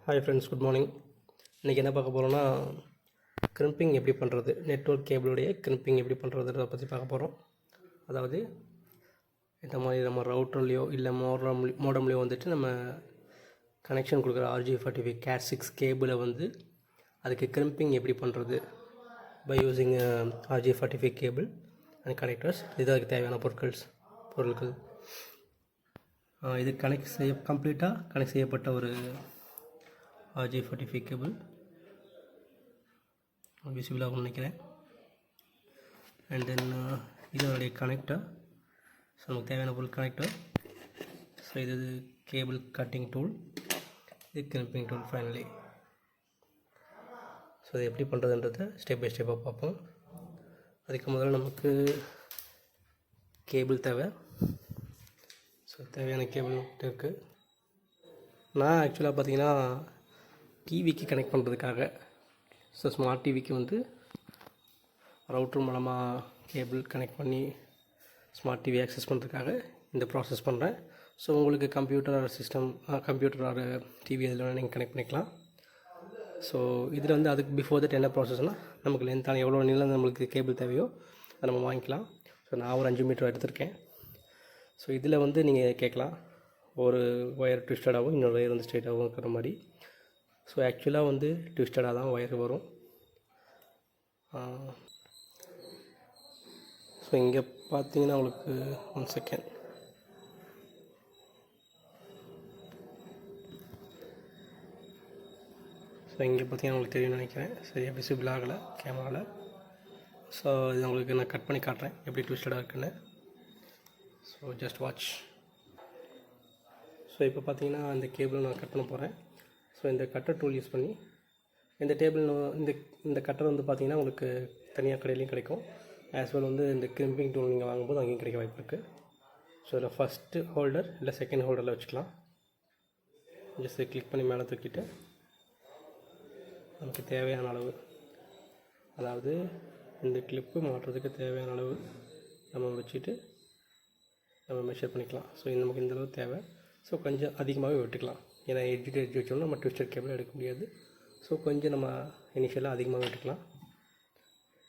Hi friends, good morning. இன்றைக்கி என்ன பார்க்க போகிறோன்னா, கிரிம்பிங் எப்படி பண்ணுறது, நெட்வொர்க் கேபிளுடைய கிரிம்பிங் எப்படி பண்ணுறதுன்றதை பற்றி பார்க்க போகிறோம். அதாவது இந்த மாதிரி நம்ம ரவுட்டர்லேயோ இல்லை மோடம்லேயோ வந்துட்டு நம்ம கனெக்ஷன் கொடுக்குற RJ45 Cat6 கேபிளை வந்து அதுக்கு கிரிம்பிங் எப்படி பண்ணுறது by using RJ45 cable and connectors. இது அதுக்கு தேவையான பொருட்கள். இது கம்ப்ளீட்டாக கனெக்ட் செய்யப்பட்ட ஒரு RJ45 கேபிள் விசிபிளாக நினைக்கிறேன். அண்ட் தென் இதனுடைய கனெக்டர். ஸோ நமக்கு தேவையான பொருள் கனெக்டர். ஸோ இது கேபிள் கட்டிங் டூல், இது கிரிம்பிங் டூல் ஃபைனலி. ஸோ இது எப்படி பண்ணுறதுன்றதை ஸ்டெப் பை ஸ்டெப்பாக பார்ப்போம். அதுக்கு முதல்ல நமக்கு கேபிள் தேவை. ஸோ தேவையான கேபிள் இருக்குது. நான் ஆக்சுவலாக பார்த்தீங்கன்னா டிவிக்கு கனெக்ட் பண்ணுறதுக்காக, ஸோ ஸ்மார்ட் டிவிக்கு வந்து ரவுட்டர் மூலமாக கேபிள் கனெக்ட் பண்ணி ஸ்மார்ட் டிவி ஆக்சஸ் பண்ணுறதுக்காக இந்த ப்ராசஸ் பண்ணுறேன். ஸோ உங்களுக்கு கம்ப்யூட்டர் ஆர் டிவி இதில் நீங்கள் கனெக்ட் பண்ணிக்கலாம். ஸோ இதில் வந்து அதுக்கு பிஃபோர் தட் என்ன ப்ராசஸ்னால், நமக்கு லென்த்தான எவ்வளோ நீளம் நம்மளுக்கு கேபிள் தேவையோ அதை நம்ம வாங்கிக்கலாம். ஸோ நான் ஒரு 5 மீட்டர் எடுத்திருக்கேன். ஸோ இதில் வந்து நீங்கள் கேட்கலாம், ஒரு ஒயர் ட்விஸ்டடாகவும் இன்னொரு ஒயர் வந்து ஸ்ட்ரெயிட்டாகவும் இருக்கிற மாதிரி. ஸோ ஆக்சுவலாக வந்து ட்விஸ்டடாக தான் ஒயர் வரும். ஸோ இங்கே பார்த்தீங்கன்னா உங்களுக்கு 1 செகண்ட். ஸோ இங்கே பார்த்தீங்கன்னா உங்களுக்கு தெரியும்னு நினைக்கிறேன், சரியாக விசிபிள் ஆகலை கேமராவில். ஸோ இது உங்களுக்கு நான் கட் பண்ணி காட்டுறேன் எப்படி ட்விஸ்டடாக இருக்குன்னு. So just watch. ஸோ இப்போ பார்த்தீங்கன்னா இந்த கேபிள் நான் கட் பண்ண போகிறேன். ஸோ இந்த கட்டர் டூல் யூஸ் பண்ணி இந்த கட்டர் வந்து பார்த்திங்கன்னா உங்களுக்கு தனியாக கடையிலையும் கிடைக்கும். ஆஸ் வெல் வந்து இந்த கிரிம்பிங் டூல் நீங்கள் வாங்கும்போது அங்கேயும் கிடைக்க வாய்ப்பு இருக்குது. ஸோ இதில் ஃபஸ்ட்டு ஹோல்டர் இல்லை செகண்ட் ஹோல்டரில் வச்சுக்கலாம். ஜஸ்ட் கிளிக் பண்ணி மேலே தூக்கிட்டு நமக்கு தேவையான அளவு, அதாவது இந்த கிளிப்பு மாட்டுறதுக்கு தேவையான அளவு நம்ம வச்சுட்டு நம்ம மெஷர் பண்ணிக்கலாம். ஸோ நமக்கு இந்த அளவு தேவை. ஸோ கொஞ்சம் அதிகமாகவே விட்டுக்கலாம், ஏன்னா எட்ஜ் வச்சோம்னா நம்ம ட்விஸ்டட் கேபிள் எடுக்க முடியாது. ஸோ கொஞ்சம் நம்ம இனிஷியலாக அதிகமாக விட்டுக்கலாம்.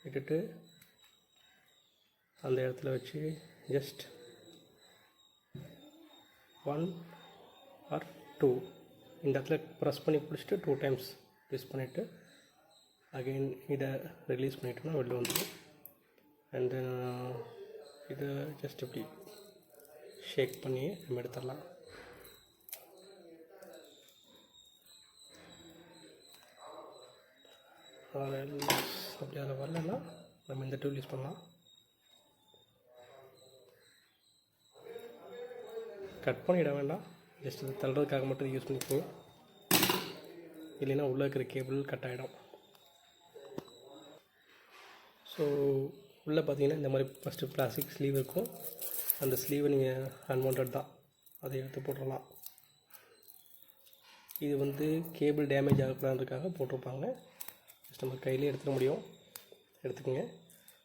விட்டுட்டு அந்த இடத்துல வச்சு ஜஸ்ட் 1 or 2 இந்த இடத்துல ப்ரெஸ் பண்ணி பிடிச்சிட்டு 2 times ப்ரெஸ் பண்ணிவிட்டு அகெயின் இதை ரிலீஸ் பண்ணிட்டோம்னா வெளில வந்துடும். அண்ட் தென் இதை ஜஸ்ட் இப்படி ஷேக் பண்ணி நம்ம எடுத்துடலாம். அப்படி அதில் வரலன்னா நம்ம இந்த டூல் யூஸ் பண்ணலாம். கட் பண்ணிவிட வேண்டாம், ஜஸ்ட் இது தள்ளுறதுக்காக மட்டும் யூஸ் பண்ணிக்கோங்க, இல்லைன்னா உள்ளே இருக்கிற கேபிள் கட் ஆகிடும். ஸோ உள்ளே பார்த்தீங்கன்னா இந்த மாதிரி ஃபஸ்ட்டு பிளாஸ்டிக் ஸ்லீவ் இருக்கும். அந்த ஸ்லீவை நீங்கள் அன்வான்ட் தான், அதை எடுத்து போட்டுடலாம். இது வந்து கேபிள் டேமேஜ் ஆகக்கூடாதுக்காக போட்டிருப்பாங்க. ஜஸ்ட் நம்ம கையிலே எடுத்துக்க முடியும், எடுத்துக்கோங்க.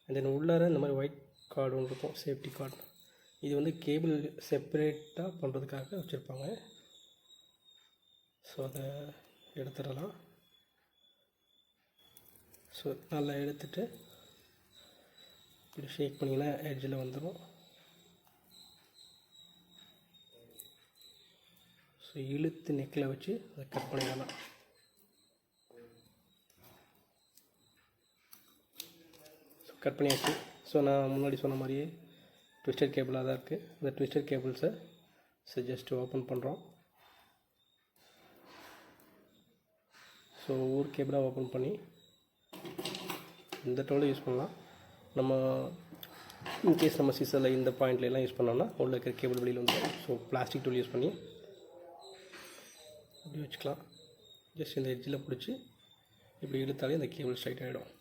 அண்ட் தென் உள்ளார இந்த மாதிரி ஒயிட் கார்டு ஒன்று இருக்கும், சேஃப்டி கார்டு. இது வந்து கேபிள் செப்பரேட்டாக பண்ணுறதுக்காக வச்சுருப்பாங்க. ஸோ அதை எடுத்துடலாம். ஸோ நல்லா எடுத்துகிட்டு இப்படி ஷேக் பண்ணிங்கன்னா எட்ஜில் வந்துடும். ஸோ இழுத்து நெக்கில் வச்சு அதை கட் பண்ணிடலாம். ஸோ கட் பண்ணியாச்சு. ஸோ நான் முன்னாடி சொன்ன மாதிரியே ட்விஸ்டட் கேபிளாக தான் இருக்குது. அந்த ட்விஸ்டட் கேபிள்ஸை ஜஸ்ட் ஓப்பன் பண்ணுறோம். ஸோ ஒவ்வொரு கேபிளாக ஓப்பன் பண்ணி இந்த டூலை யூஸ் பண்ணலாம். நம்ம இன்கேஸ் நம்ம சீசரில் இந்த பாயிண்ட்லாம் யூஸ் பண்ணோம்னா உள்ள இருக்கிற கேபிள் வெளியில் வந்துடும். ஸோ பிளாஸ்டிக் டூல் யூஸ் பண்ணி இப்படி வச்சுக்கலாம். ஜஸ்ட் இந்த எட்ஜில் பிடிச்சி இப்படி இழுத்தாலே இந்த கேபிள் ஸ்ட்ரைட் ஆகிடும்.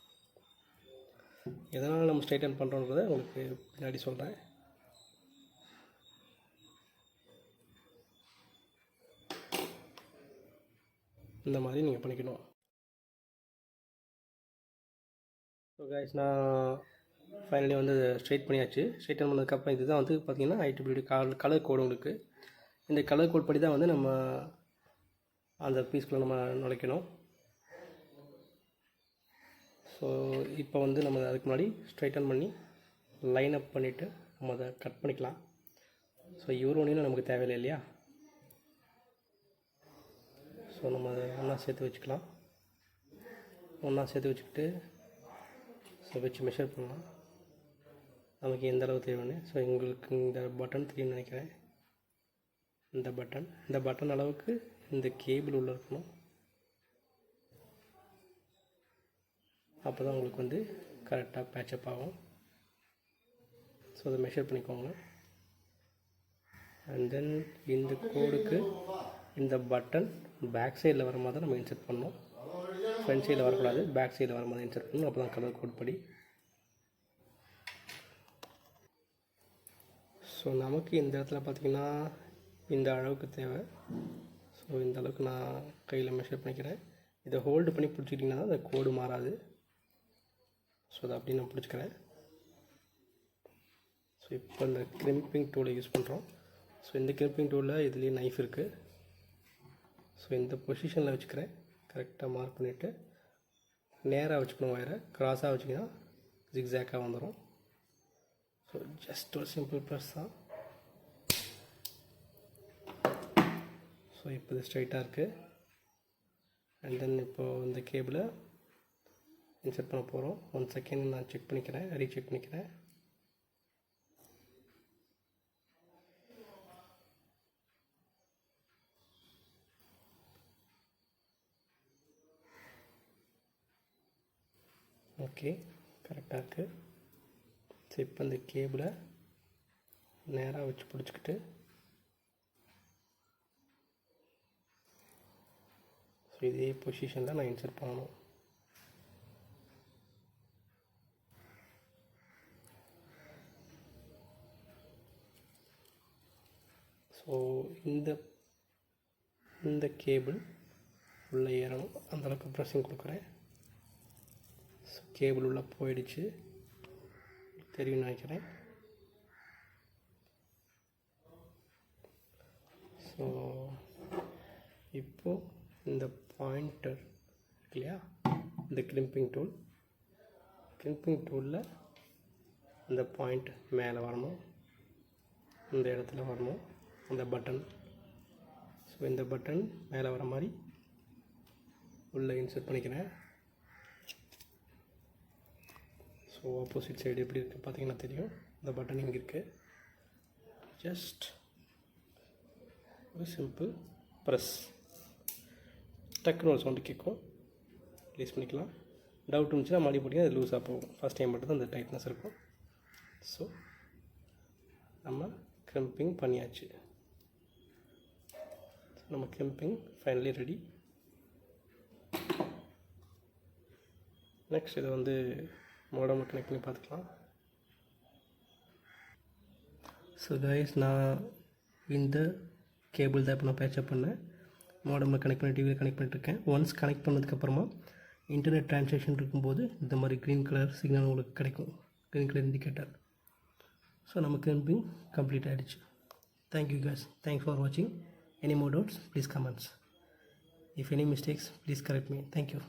எதனால் நம்ம ஸ்ட்ரைட்டன் பண்ணுறோன்றதை உங்களுக்கு பின்னாடி சொல்கிறேன். இந்த மாதிரி நீங்கள் பண்ணிக்கணும். ஸோ கைஸ், நான் ஃபைனலி வந்து ஸ்ட்ரைட் பண்ணியாச்சு. ஸ்ட்ரைட்டன் பண்ணதுக்கப்புறம் இதுதான் வந்து பார்த்திங்கன்னா IEEE கலர் கோடு உங்களுக்கு. இந்த கலர் கோட் படி தான் வந்து நம்ம அந்த பீஸ்குள்ளே நம்ம நுழைக்கணும். ஸோ இப்போ வந்து நம்ம அதுக்கு முன்னாடி ஸ்ட்ரைட்டன் பண்ணி லைன் அப் பண்ணிவிட்டு நம்ம அதை கட் பண்ணிக்கலாம். ஸோ ஒன்றும் நமக்கு தேவையில்லை இல்லையா. ஸோ நம்ம அதை ஒன்றா சேர்த்து வச்சுக்கலாம். ஒன்றா சேர்த்து வச்சுக்கிட்டு ஸோ வச்சு மெஷர் பண்ணலாம் நமக்கு எந்த அளவு தேவைன்னு. ஸோ எங்களுக்கு இந்த பட்டன் தெரியும்னு நினைக்கிறேன். இந்த பட்டன் அளவுக்கு இந்த கேபிள் உள்ளே இருக்கணும். அப்போ தான் உங்களுக்கு வந்து கரெக்டாக பேட்சப் ஆகும். ஸோ அதை மெஷர் பண்ணிக்கோங்க. அண்ட் தென் இந்த கோடுக்கு இந்த பட்டன் பேக் சைடில் வர மாதிரி தான் நம்ம இன்சர்ட் பண்ணணும். ஃப்ரண்ட் சைடில் வரக்கூடாது, பேக் சைடில் வர மாதிரி இன்சர்ட் பண்ணணும். அப்போ தான் கலர் கோட் படி. ஸோ நமக்கு இந்த இடத்துல பார்த்திங்கன்னா இந்த அளவுக்கு தேவை. ஸோ இந்த அளவுக்கு நான் கையில் மெஷர் பண்ணிக்கிறேன். இதை ஹோல்டு பண்ணி பிடிச்சிக்கிட்டிங்கன்னா தான் அந்த கோடு மாறாது. ஸோ அதை அப்படி நான் பிடிச்சிக்கிறேன். ஸோ இப்போ இந்த கிரிம்பிங் டூலை யூஸ் பண்ணுறோம். ஸோ இந்த கிரிம்பிங் டூலில் இதுலேயே நைஃப் இருக்குது. ஸோ இந்த பொசிஷனில் வச்சுக்கிறேன். கரெக்டாக மார்க் பண்ணிவிட்டு நேராக வச்சுக்கணும். வயரை க்ராஸாக வச்சிங்கன்னா ஜிக்ஸாக்காக வந்துடும். ஸோ ஜஸ்ட் ஒரு சிம்பிள் ப்ரெஸ் தான். ஸோ இப்போ இது ஸ்ட்ரைட்டாக இருக்குது. அண்ட் தென் இப்போது இந்த கேபிளை இன்சர்ட் பண்ண போகிறோம். 1 செகண்ட் நான் செக் பண்ணிக்கிறேன், ரீசெக் பண்ணிக்கிறேன். ஓகே, கரெக்டாக இருக்குது. ஸோ இப்போ இந்த கேபிளை நேராக வச்சு பிடிச்சிக்கிட்டு ஸோ இதே பொசிஷனில் நான் இன்சர்ட் பண்ணணும். ஸோ இந்த கேபிள் உள்ளே ஏறணும். அந்தளவுக்கு ப்ரெஸ்ஸிங் கொடுக்குறேன். ஸோ கேபிள் உள்ளே போயிடுச்சு, தெரியும்னு நினைக்கிறேன். ஸோ இப்போது இந்த பாயிண்டர் இருக்கு இல்லையா, இந்த கிரிம்பிங் டூலில் இந்த பாயிண்ட் மேலே வரணும், இந்த இடத்துல வரணும் அந்த பட்டன். ஸோ இந்த பட்டன் மேலே வர மாதிரி உள்ளே இன்சர்ட் பண்ணிக்கிறேன். ஸோ ஆப்போசிட் சைடு எப்படி இருக்குது பார்த்தீங்கன்னா தெரியும். இந்த பட்டன் இங்கே இருக்குது. ஜஸ்ட் ஒரு சிம்பிள் ப்ரெஸ், டக்குன்னு ஒரு சவுண்டு கேட்கும், ரிலீஸ் பண்ணிக்கலாம். டவுட் இருந்துச்சுன்னா மறுபடியும் போட்டிங்கன்னா அது லூஸாக போகும். ஃபஸ்ட் டைம் மட்டும் தான் அந்த டைட்னஸ் இருக்கும். ஸோ நம்ம கிரிம்பிங் பண்ணியாச்சு. நம்ம கிரிம்பிங் ஃபைனலி ரெடி. நெக்ஸ்ட் இதை வந்து மோடமில் கனெக்ட் பண்ணி பார்த்துக்கலாம். ஸோ கைஸ், நான் இந்த கேபிள் தான் இப்போ நான் பேச்சப் பண்ணேன். மோடமில் கனெக்ட் பண்ணி டிவியில் கனெக்ட் பண்ணிட்டுருக்கேன். ஒன்ஸ் கனெக்ட் பண்ணதுக்கப்புறமா இன்டர்நெட் ட்ரான்சாக்ஷன் இருக்கும்போது இந்த மாதிரி க்ரீன் கலர் சிக்னல் உங்களுக்கு கிடைக்கும், க்ரீன் கலர் இண்டிகேட்டர். ஸோ நம்ம கிரிம்பிங் கம்ப்ளீட் ஆகிடுச்சு. தேங்க்யூ கைஸ், தேங்க்ஸ் ஃபார் வாட்சிங். Any more doubts, please comments. If any mistakes, please correct me. Thank you.